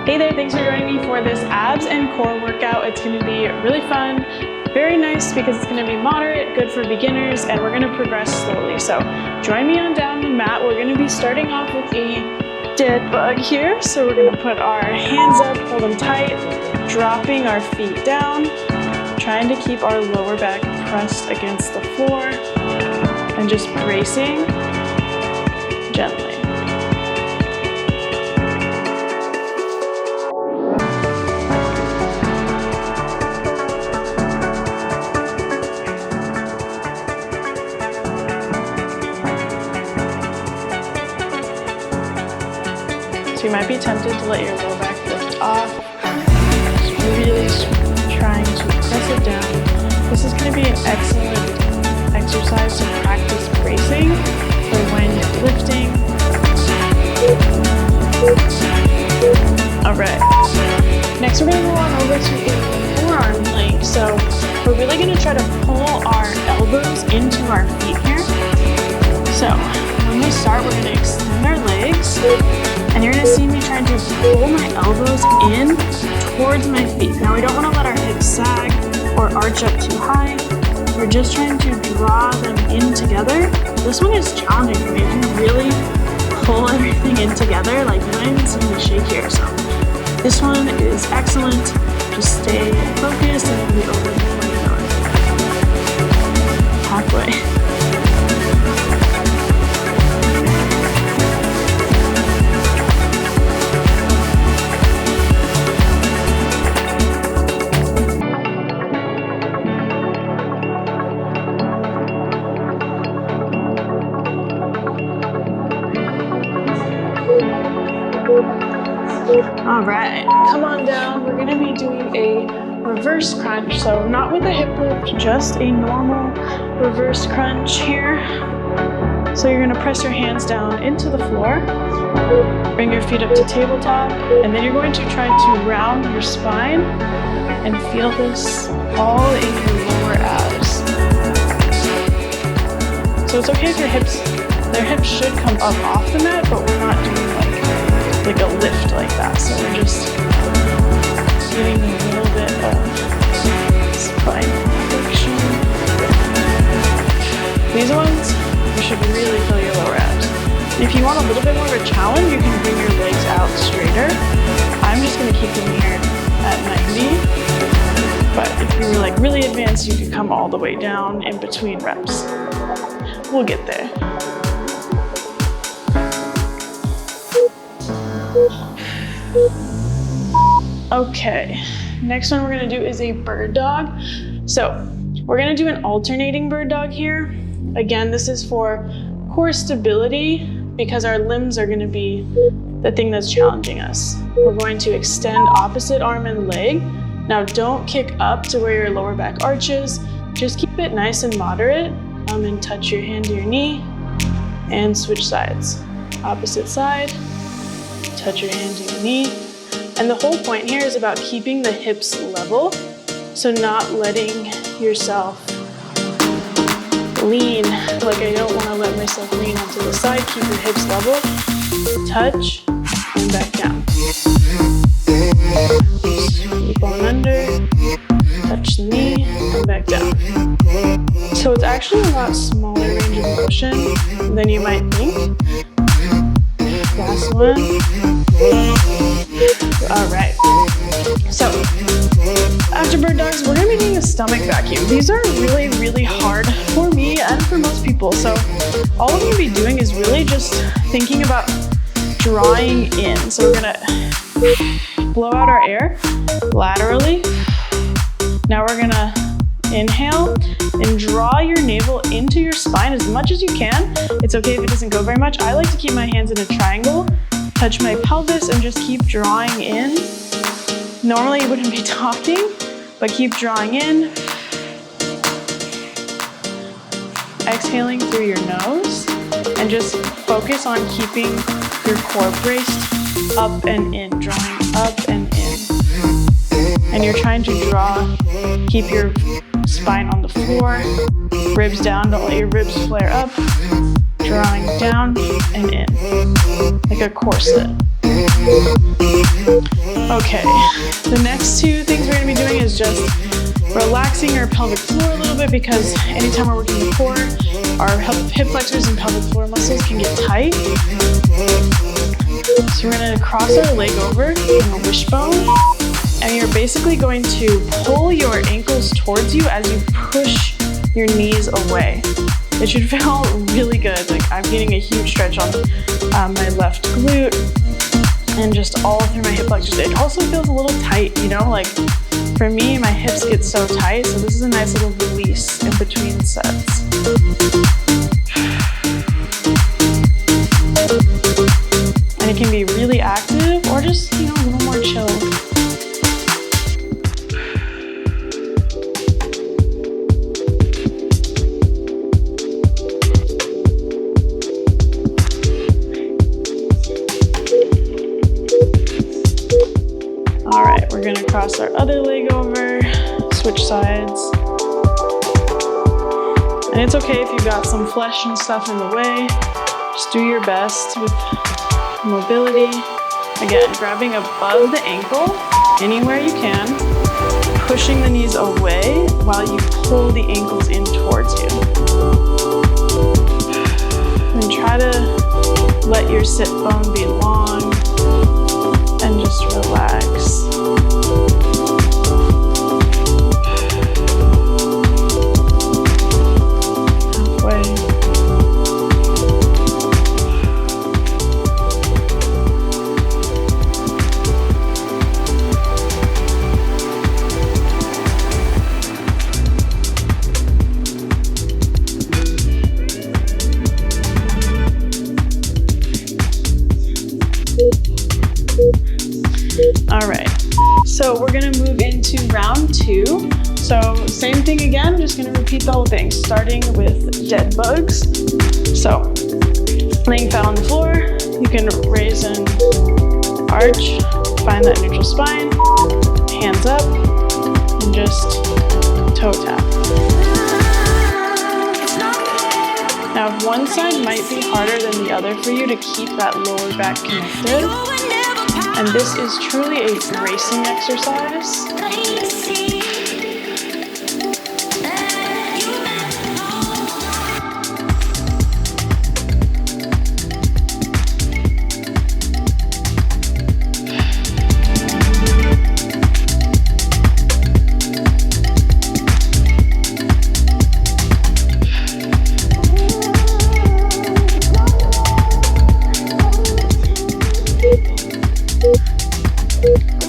Hey there, thanks for joining me for this abs and core workout. It's going to be really fun, very nice because it's going to be moderate, good for beginners, and we're going to progress slowly. So join me on down the mat. We're going to be starting off with a dead bug here. So we're going to put our hands up, hold them tight, dropping our feet down, trying to keep our lower back pressed against the floor, and just bracing gently. So you might be tempted to let your lower back lift off. Just really trying to press it down. This is going to be an excellent exercise to practice bracing for when you're lifting. Alright. Next we're going to go on over to a forearm plank. So we're really going to try to pull our elbows into our feet here. So when we start, we're going to extend our legs. And you're going to see me trying to pull my elbows in towards my feet. Now we don't want to let our hips sag or arch up too high. We're just trying to draw them in together. This one is challenging for me. If you really pull everything in together, like you don't even see me shake here. So this one is excellent. Just stay focused and it'll be over before you know it. Halfway. All right, come on down. We're gonna be doing a reverse crunch. So not with a hip lift, just a normal reverse crunch here. So you're gonna press your hands down into the floor, bring your feet up to tabletop, and then you're going to try to round your spine and feel this all in your lower abs. So it's okay if their hips should come up off the mat, but we're not doing like a lift like that. So we're just getting a little bit of spine flexion. These ones, you should really feel your lower abs. And if you want a little bit more of a challenge, you can bring your legs out straighter. I'm just gonna keep them here at 90. But if you were like really advanced, you could come all the way down in between reps. We'll get there. Okay, next one we're gonna do is a bird dog. So we're gonna do an alternating bird dog here. Again, this is for core stability because our limbs are gonna be the thing that's challenging us. We're going to extend opposite arm and leg. Now don't kick up to where your lower back arches. Just keep it nice and moderate and touch your hand to your knee and switch sides. Opposite side, touch your hand to your knee. And the whole point here is about keeping the hips level. So not letting yourself lean, like I don't want to let myself lean onto the side. Keep your hips level, touch, and back down. Keep on under, touch the knee, and back down. So it's actually a lot smaller range of motion than you might think. Last one. All right. So after bird dogs, we're gonna be doing a stomach vacuum. These are really, really hard for me and for most people. So all I'm gonna be doing is really just thinking about drawing in. So we're gonna blow out our air laterally. Now we're gonna inhale and draw your navel into your spine as much as you can. It's okay if it doesn't go very much. I like to keep my hands in a triangle, touch my pelvis, and just keep drawing in. Normally you wouldn't be talking, but keep drawing in. Exhaling through your nose, and just focus on keeping your core braced up and in, drawing up and in. And you're trying to draw, keep your spine on the floor, ribs down, don't let your ribs flare up, drawing down and in, like a corset. Okay, the next two things we're gonna be doing is just relaxing our pelvic floor a little bit, because anytime we're working the core, our hip flexors and pelvic floor muscles can get tight. So we're gonna cross our leg over in a wishbone, and you're basically going to pull your ankles towards you as you push your knees away. It should feel really good. Like, I'm getting a huge stretch on my left glute and just all through my hip flexors. It also feels a little tight, you know, like for me, my hips get so tight, so this is a nice little release in between sets. And it can be really active or just, you know, a little more chill. All right, we're gonna cross our other leg over, switch sides. And it's okay if you've got some flesh and stuff in the way. Just do your best with mobility. Again, grabbing above the ankle anywhere you can, pushing the knees away while you pull the ankles in towards you. And try to let your sit bone be long and just relax. All right, so we're gonna move into round two. So same thing again, just gonna repeat the whole thing, starting with dead bugs. So laying flat on the floor, you can raise an arch, find that neutral spine, hands up, and just toe tap. Now, if one side might be harder than the other for you to keep that lower back connected, and this is truly a bracing exercise.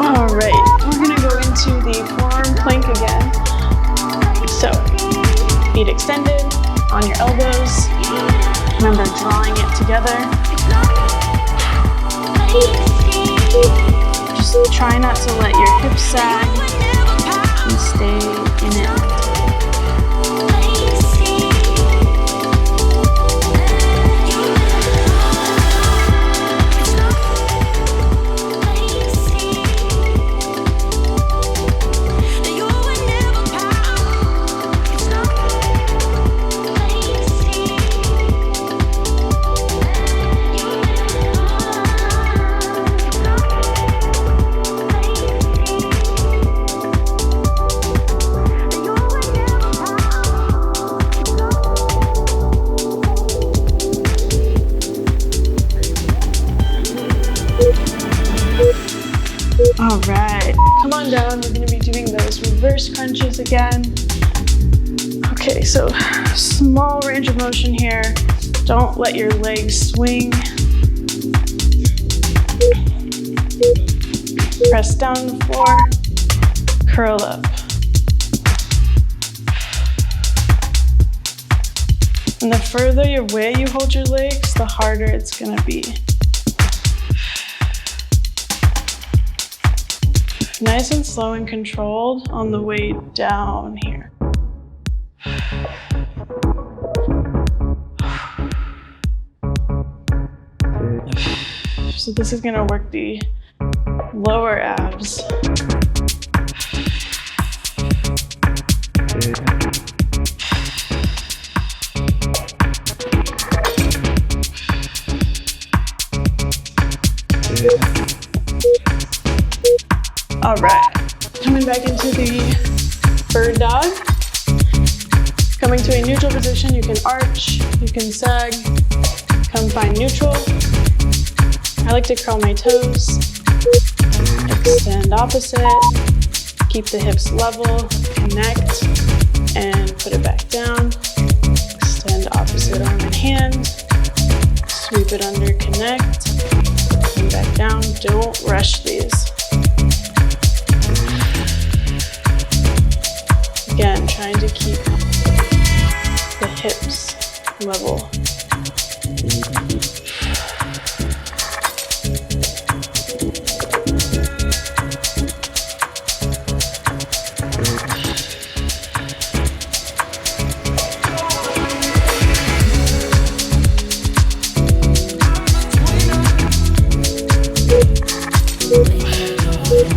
All right, we're gonna go into the forearm plank again. So, feet extended on your elbows. Remember drawing it together. Just try not to let your hips sag and stay in it. All right, come on down. We're gonna be doing those reverse crunches again. Okay, so small range of motion here. Don't let your legs swing. Press down on the floor, curl up. And the further away you hold your legs, the harder it's gonna be. Nice and slow and controlled on the way down here. So this is gonna work the lower abs. All right, coming back into the bird dog. Coming to a neutral position, you can arch, you can sag, come find neutral. I like to curl my toes, extend opposite, keep the hips level, connect, and put it back down. Extend opposite arm and hand, sweep it under, connect, and back down. Don't rush these. Again, trying to keep the hips level.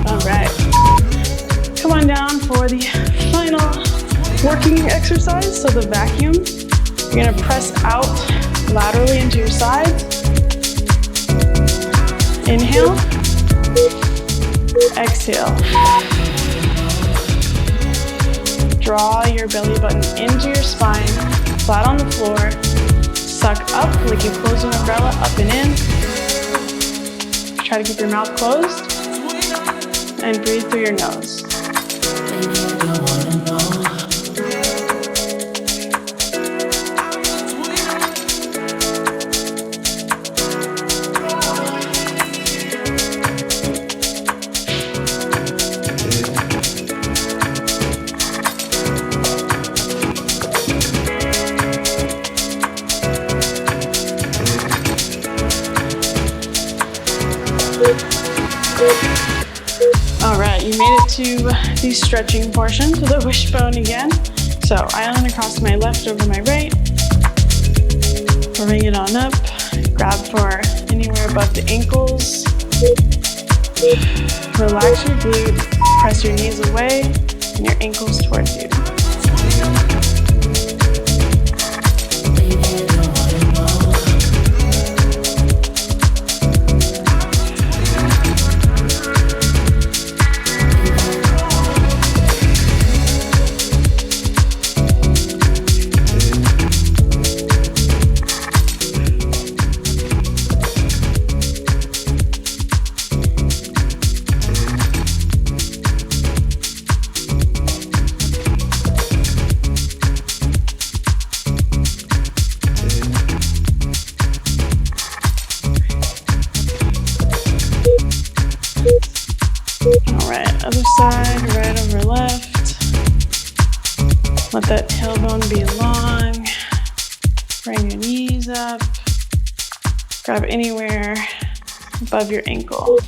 All right, come on down for the final working exercise. So the vacuum, you're gonna press out laterally into your sides. Inhale, exhale. Draw your belly button into your spine, flat on the floor. Suck up like you close an umbrella, up and in. Try to keep your mouth closed and breathe through your nose. All right, you made it to the stretching portion, to the wishbone again. So island across my left over my right. Bring it on up. Grab for anywhere above the ankles. Relax your glute. Press your knees away and your ankles towards you. Other side, right over left. Let that tailbone be long. Bring your knees up. Grab anywhere above your ankle.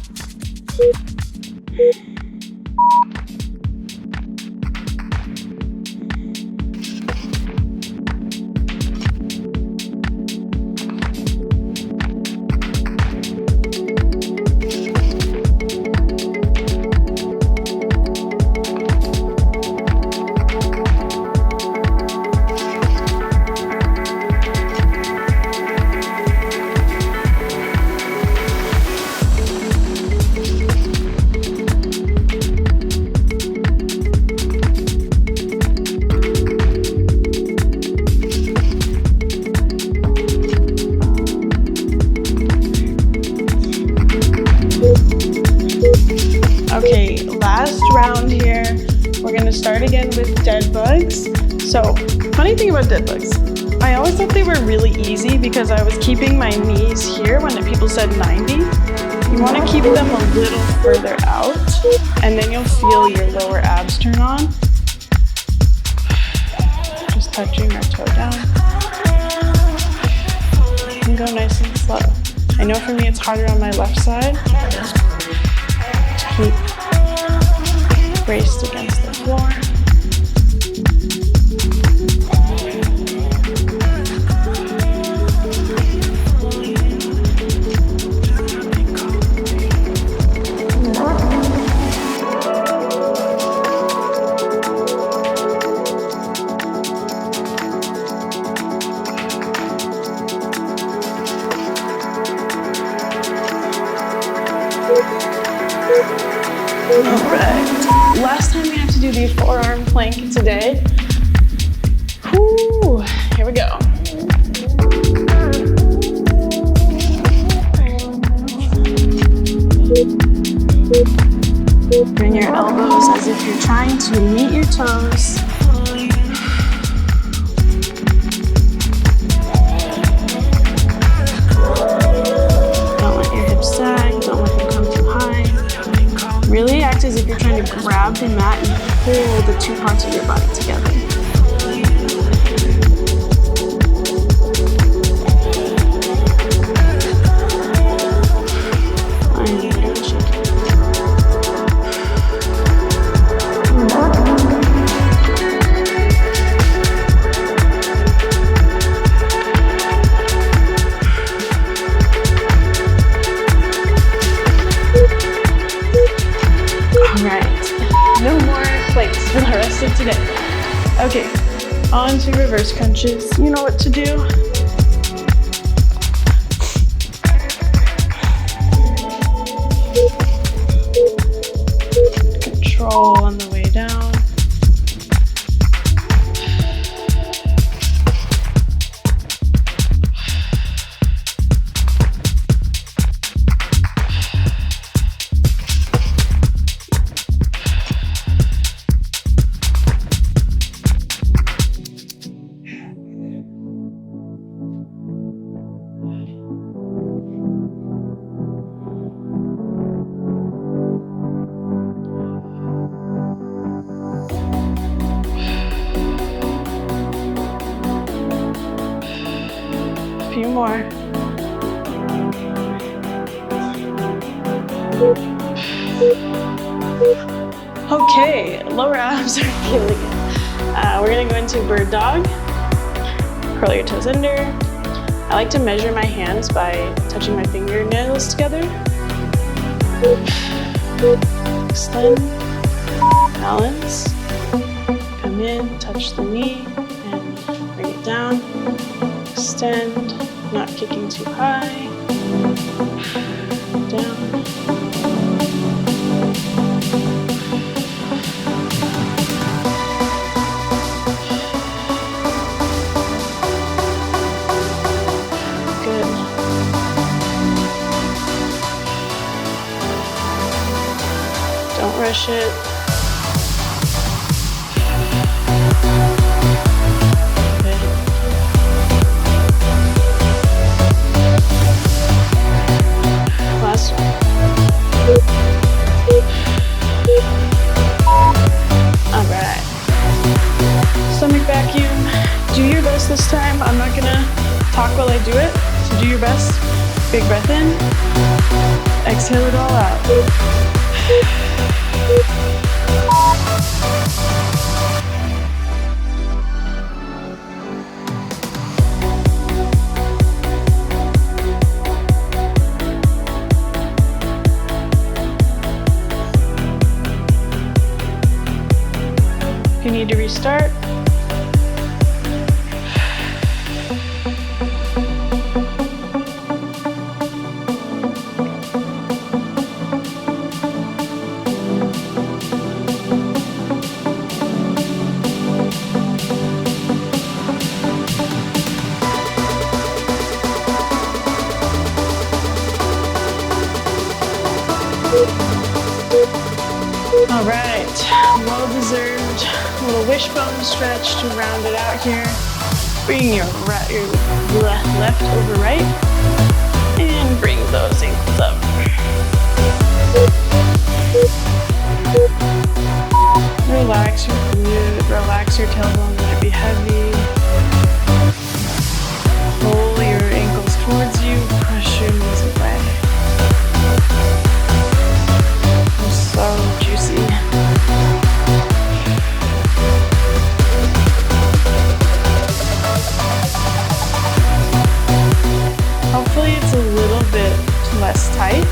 Okay, last round here. We're gonna start again with dead bugs. So, funny thing about dead bugs, I always thought they were really easy because I was keeping my knees here when people said 90. You wanna keep them a little further out, and then you'll feel your lower abs turn on. Just touching our toe down. And go nice and slow. I know for me it's harder on my left side. Keep braced against the floor. All right. Last time we have to do the forearm plank today. Whoo, here we go. Bring your elbows as if you're trying to meet your toes. Don't let your hips sag, don't let them come too high. Really act as if you're trying to grab the mat and pull the two parts of your body together. Today. Okay, on to reverse crunches. You know what to do. Control on the way down. Few more. Okay, lower abs are feeling good. We're gonna go into bird dog. Curl your toes under. I like to measure my hands by touching my fingernails together. Extend, balance. Come in, touch the knee, and bring it down. Extend, not kicking too high, down. Good. Don't rush it. This time, I'm not gonna talk while I do it, so do your best. Big breath in, exhale it all out. If you need to restart, all right, well-deserved little wishbone stretch to round it out here. Bring your left over right and bring those ankles up. Relax your glute, relax your tailbone, let it be heavy. Pull your ankles towards you, push your knees away. So juicy. Hopefully it's a little bit less tight.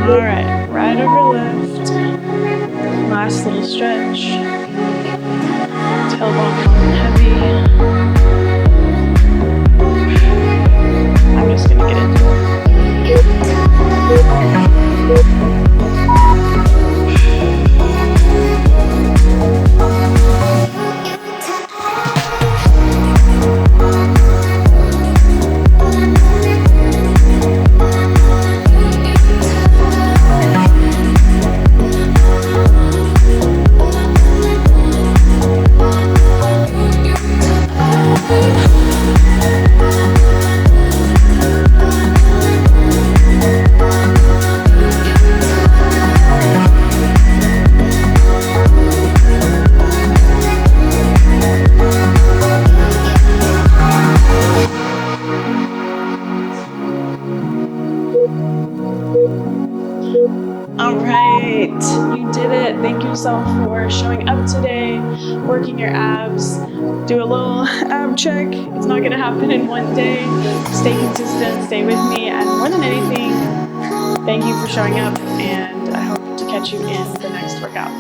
All right, right over left. Last little stretch. Tailbone long and heavy. I'm just gonna get into it. All right, you did it. Thank you so for showing up today, working your abs. Do a little ab check. It's not gonna happen in one day. Stay consistent, stay with me, and more than anything, thank you for showing up, and I hope to catch you in the next workout.